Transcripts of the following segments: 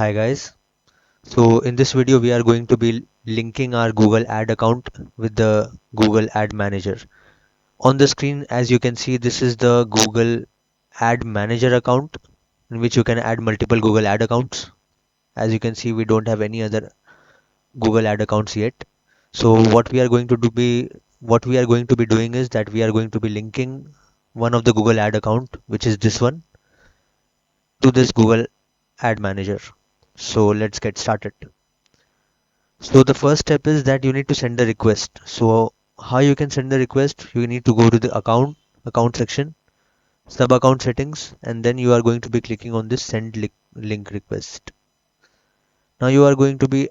Hi guys. So in this video we are going to be linking our Google Ad account with the Google Ad Manager. On the screen, as you can see, this is the Google Ad Manager account in which you can add multiple Google Ad accounts. As you can see, we don't have any other Google Ad accounts yet. So what we are going to be doing is that we are going to be linking one of the Google Ad account, which is this one, to this Google Ad Manager. So let's get started. So the first step is that you need to send a request. So how you can send the request? You need to go to the account section, sub account settings, and then you are going to be clicking on this send link request. Now you are going to be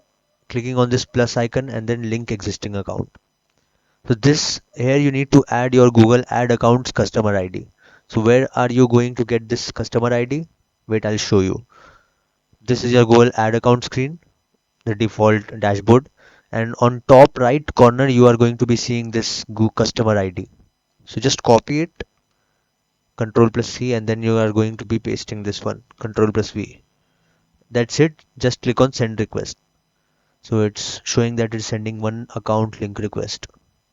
clicking on this plus icon and then link existing account. So this here you need to add your Google Ad account's customer ID. So where are you going to get this customer ID? Wait, I'll show you. This is your Google Ad account screen, the default dashboard, and on top right corner you are going to be seeing this customer ID. So just copy it, control plus C, and then you are going to be pasting this one, control plus V. That's it. Just click on send request. So it's showing that it's sending one account link request.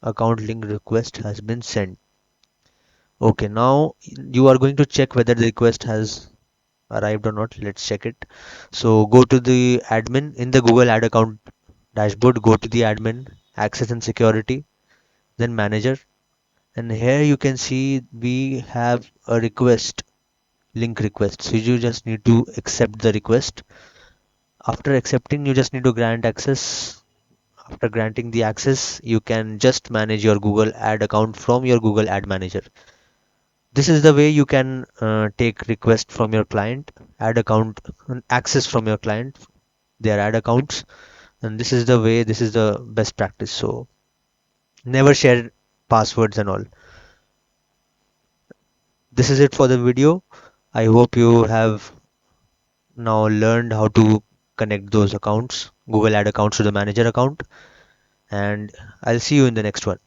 Account link request has been sent. Okay, now you are going to check whether the request has arrived or not. Let's check it. So go to the admin in the Google Ad account dashboard, go to the admin, access and security, then manager, and here you can see we have a request, link request. So you just need to accept the request. After accepting, you just need to grant access. After granting the access, you can just manage your Google Ad account from your Google Ad Manager. This is the way you can take request from your client, ad account, access from your client, their ad accounts, and this is the way, this is the best practice. So never share passwords and all. This is it for the video. I hope you have now learned how to connect those accounts, Google Ad accounts, to the manager account, and I'll see you in the next one.